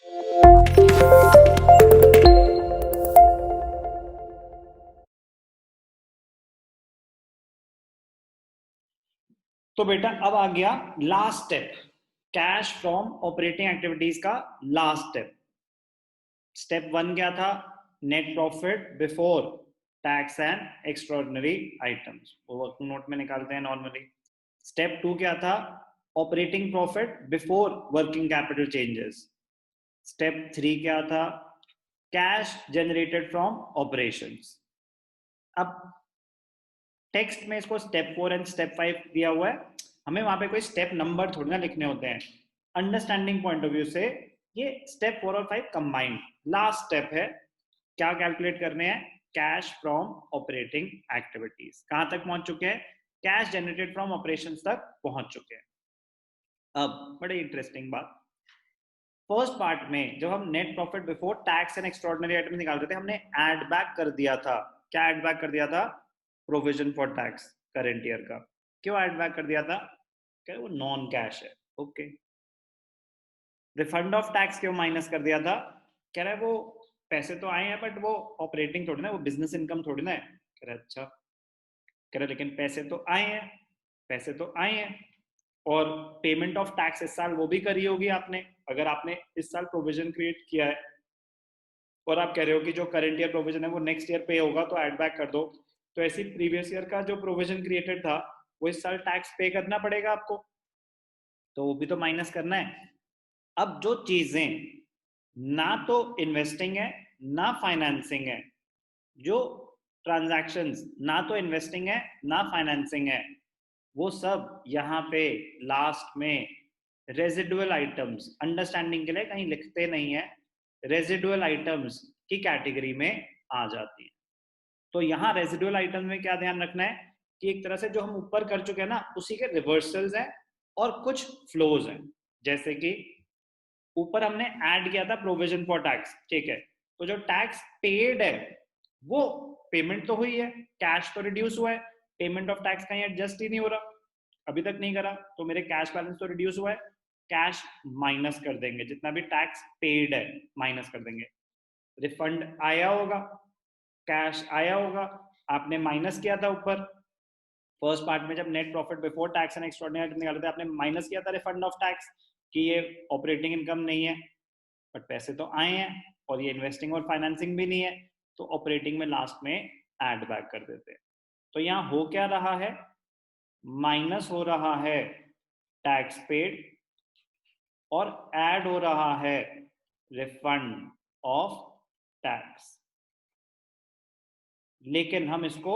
तो बेटा अब आ गया last step, cash from operating activities का लास्ट स्टेप। स्टेप वन क्या था? Net profit before tax and extraordinary items, वो वर्किंग नोट में निकालते हैं नॉर्मली। स्टेप टू क्या था? Operating profit before working capital changes. Step three क्या था? Cash generated from operations. अब टेक्स्ट में इसको step four and step five दिया हुआ है, हमें वहां पे कोई स्टेप नंबर थोड़ी ना लिखने होते हैं। अंडरस्टैंडिंग पॉइंट ऑफ व्यू से ये स्टेप फोर और फाइव कंबाइंड लास्ट स्टेप है। क्या कैलकुलेट करने हैं? Cash from operating activities. कहां तक पहुंच चुके हैं? कैश जनरेटेड फ्रॉम ऑपरेशंस तक पहुंच चुके हैं। अब बड़ी इंटरेस्टिंग बात, फर्स्ट पार्ट में जब हम net profit before tax and extraordinary item निकालते थे, हमने ऐड बैक कर दिया था। क्या ऐड बैक कर दिया था? Provision for tax current year का। क्यों ऐड बैक कर दिया था? क्या वो नॉन कैश है। ओके। रिफंड ऑफ टैक्स क्यों माइनस कर दिया था? कह रहा है वो पैसे तो आए हैं बट वो ऑपरेटिंग थोड़ी ना, वो बिजनेस इनकम थोड़ी ना है। कह रहा है अच्छा। कह रहा है लेकिन पैसे तो आए हैं, पैसे तो आए हैं, और पेमेंट ऑफ टैक्स इस साल वो भी करी होगी आपने, अगर आपने इस साल प्रोविजन क्रिएट किया है और आप कह रहे हो कि जो करंट ईयर प्रोविजन है वो नेक्स्ट ईयर पे होगा तो ऐड बैक कर दो। तो ऐसी प्रीवियस ईयर का जो प्रोविजन क्रिएटेड था वो इस साल टैक्स पे करना पड़ेगा आपको, तो वो भी तो माइनस करना है। अब जो चीजें ना तो इन्वेस्टिंग है ना फाइनेंसिंग है, जो ट्रांजैक्शंस ना तो इन्वेस्टिंग है ना फाइनेंसिंग है, वो सब यहाँ पे लास्ट में रेजिडुअल आइटम्स, अंडरस्टैंडिंग के लिए कहीं लिखते नहीं है, रेजिडुअल आइटम्स की कैटेगरी में आ जाती है। तो यहाँ रेजिडुअल आइटम में क्या ध्यान रखना है कि एक तरह से जो हम ऊपर कर चुके हैं ना उसी के रिवर्सल्स हैं और कुछ फ्लोज हैं। जैसे कि ऊपर हमने ऐड किया था प्रोविजन फॉर टैक्स, ठीक है, तो जो टैक्स पेड है वो पेमेंट तो हुई है, कैश तो रिड्यूस हुआ है, पेमेंट ऑफ टैक्स कहीं एडजस्ट ही नहीं हो रहा, अभी तक नहीं करा, तो मेरे कैश बैलेंस तो रिड्यूस हुआ है। कैश माइनस कर देंगे, जितना भी टैक्स पेड है माइनस कर देंगे। रिफंड आया होगा, कैश आया होगा, आपने माइनस किया था ऊपर फर्स्ट पार्ट में जब net profit before tax and extraordinary निकाले थे, आपने माइनस किया था रिफंड ऑफ टैक्स कि ये ऑपरेटिंग इनकम नहीं है, बट पैसे तो आए हैं और ये इन्वेस्टिंग और फाइनेंसिंग भी नहीं है, तो ऑपरेटिंग में लास्ट में ऐड बैक कर देते हैं। तो यहाँ हो क्या रहा है? माइनस हो रहा है टैक्स पेड और ऐड हो रहा है रिफंड ऑफ टैक्स। लेकिन हम इसको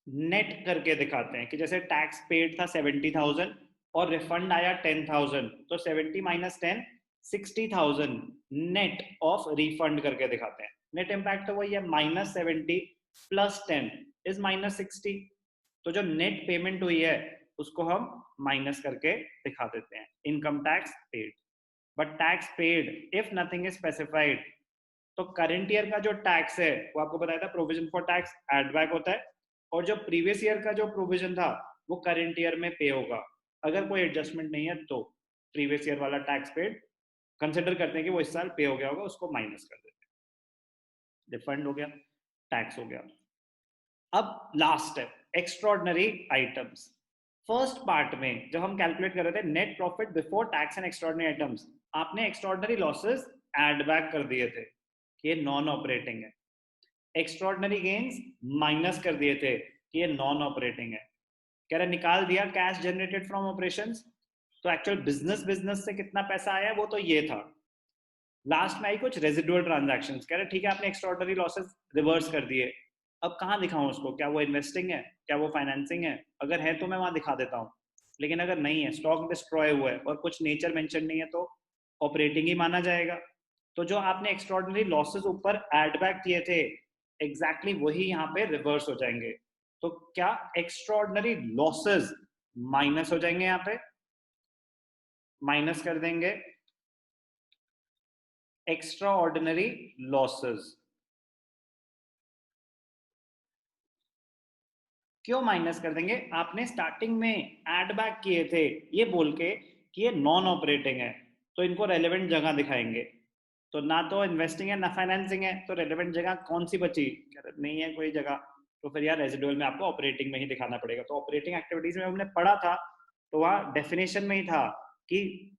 नेट करके दिखाते हैं कि जैसे टैक्स पेड था 70,000 और रिफंड आया 10,000, तो 70 माइनस 10 60,000 नेट ऑफ रिफंड करके दिखाते हैं। नेट इम्पैक्ट तो वही है, -70 प्लस 10 इज -60। तो जो नेट पेमेंट हुई है उसको हम माइनस करके दिखा देते हैं income tax paid. But tax paid if nothing is specified, तो करंट ईयर का जो टैक्स है वो आपको बताया था provision for tax add back होता है, और जो प्रीवियस ईयर का जो प्रोविजन था वो करंट ईयर में पे होगा। अगर कोई एडजस्टमेंट नहीं है तो प्रीवियस ईयर वाला टैक्स पेड कंसिडर करते हैं कि वो इस साल पे हो गया होगा, उसको माइनस कर देते हैं। रिफंड हो गया, टैक्स हो गया। अब last step, extraordinary items. First part में जब हम कैलकुलेट कर रहे थे net profit before tax and extraordinary items, आपने एक्स्ट्रॉर्डनरी लॉसेस ऐड बैक कर दिए थे कि ये नॉन ऑपरेटिंग है, एक्स्ट्रॉर्डनरी गेन्स माइनस कर दिए थे कि ये नॉन ऑपरेटिंग है। कह रहे निकाल दिया कैश जनरेटेड फ्रॉम ऑपरेशंस, तो एक्चुअल बिजनेस से कितना पैसा आया वो तो ये था। लास्ट में आई कुछ रेजिडुअल ट्रांजैक्शंस, कह रहे ठीक है आपने एक्स्ट्रॉर्डनरी लॉसेस रिवर्स कर दिए, अब कहाँ दिखाऊं उसको? क्या वो इन्वेस्टिंग है, क्या वो फाइनेंसिंग है? अगर है तो मैं वहां दिखा देता हूँ, लेकिन अगर नहीं है, स्टॉक डिस्ट्रॉय हुआ है और कुछ नेचर मेंशन नहीं है, तो ऑपरेटिंग ही माना जाएगा। तो जो आपने एक्स्ट्रॉर्डनरी लॉसेस ऊपर ऐड बैक किए थे एग्जैक्टली वही यहाँ पे रिवर्स हो जाएंगे। तो क्या एक्स्ट्रॉर्डनरी लॉसेस माइनस हो जाएंगे, यहाँ पे माइनस कर देंगे एक्स्ट्रा ऑर्डिनरी लॉसेस। क्यों माइनस कर देंगे? आपने स्टार्टिंग में ऐड बैक किए थे ये बोल के कि ये नॉन ऑपरेटिंग है, तो इनको रेलेवेंट जगह दिखाएंगे। तो ना तो इन्वेस्टिंग है ना फाइनेंसिंग है, तो रेलेवेंट जगह कौन सी बची? नहीं है कोई जगह, तो फिर यार रेजिडुअल में आपको ऑपरेटिंग में ही दिखाना पड़ेगा। तो ऑपरेटिंग एक्टिविटीज में हमने पढ़ा था, तो वहाँ डेफिनेशन में ही था कि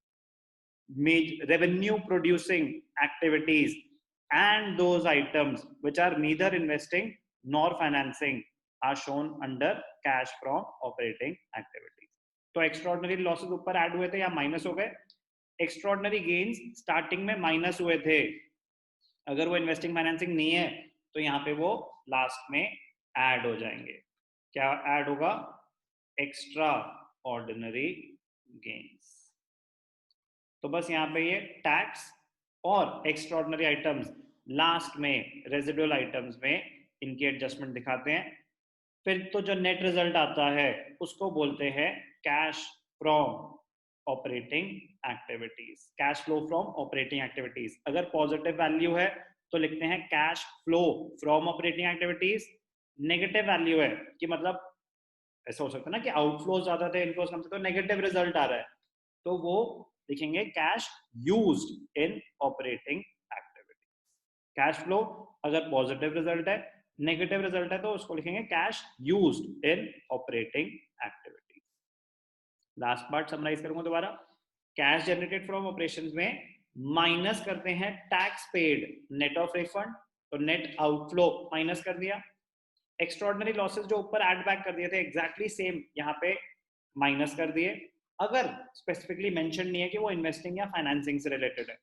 revenue producing activities and those items which are neither investing nor financing are shown under cash from operating activities. तो एक्स्ट्रॉर्डनरी लॉसेस ऊपर ऐड हुए थे या माइनस हो गए, एक्स्ट्रॉर्डनरी गेन्स स्टार्टिंग में माइनस हुए थे, अगर वो इन्वेस्टिंग फाइनेंसिंग नहीं है तो यहाँ पे वो लास्ट में ऐड हो जाएंगे। क्या ऐड होगा? Extra ordinary gains. तो बस यहाँ पे ये टैक्स और एक्स्ट्रॉर्डनरी आइटम्स लास्ट में रेजिडुअल आइटम्स में इनकी एडजस्टमेंट दिखाते हैं। फिर तो जो नेट रिजल्ट आता है उसको बोलते हैं cash from operating activities, cash flow from operating activities. अगर पॉजिटिव वैल्यू है तो लिखते हैं cash flow from operating activities. Negative value है कि मतलब ऐसा हो सकता है ना कि आउटफ्लोज ज्यादा थे, इनफ्लोज कम थे, तो नेगेटिव रिजल्ट आ रहा है, तो वो लिखेंगे cash used in operating activity. Cash flow अगर पॉजिटिव रिजल्ट है, नेगेटिव रिजल्ट है, तो उसको लिखेंगे cash used in operating activity. Last part summarise करूंगा दोबारा। कैश जनरेटेड फ्रॉम ऑपरेशंस में माइनस करते हैं tax paid net of refund, तो नेट आउटफ्लो माइनस कर दिया। एक्स्ट्रॉर्डनरी लॉसेस जो ऊपर ऐड बैक कर दिए थे एग्जैक्टली सेम यहाँ पे माइनस कर दिए, अगर स्पेसिफिकली मेंशन नहीं है कि वो इन्वेस्टिंग या फाइनेंसिंग से रिलेटेड है।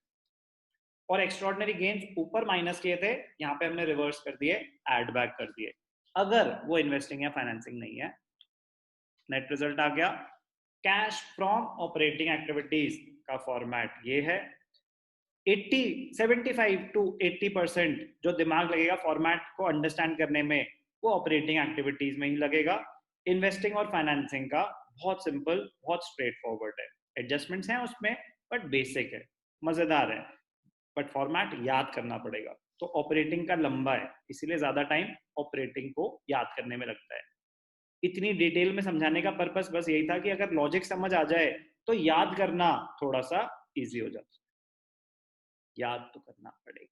और एक्स्ट्रॉर्डनरी गेन्स ऊपर माइनस किए थे, यहाँ पे हमने रिवर्स कर दिए, ऐड बैक कर दिए, अगर वो इन्वेस्टिंग या फाइनेंसिंग नहीं है। नेट रिजल्ट आ गया। कैश फ्रॉम ऑपरेटिंग एक्टिविटीज का फॉर्मेट ये है। 75 to 80% जो दिमाग लगेगा फॉर्मेट को अंडरस्टैंड करने में वो ऑपरेटिंग एक्टिविटीज में ही लगेगा। इन्वेस्टिंग और फाइनेंसिंग का बहुत सिंपल, बहुत स्ट्रेट फॉरवर्ड है, एडजस्टमेंट्स हैं उसमें बट बेसिक है, मजेदार है, बट फॉर्मेट याद करना पड़ेगा। तो ऑपरेटिंग का लंबा है, इसीलिए ज्यादा टाइम ऑपरेटिंग को याद करने में लगता है। इतनी डिटेल में समझाने का पर्पस बस यही था कि अगर लॉजिक समझ आ जाए तो याद करना थोड़ा सा इजी हो जाता है, याद तो करना पड़ेगा।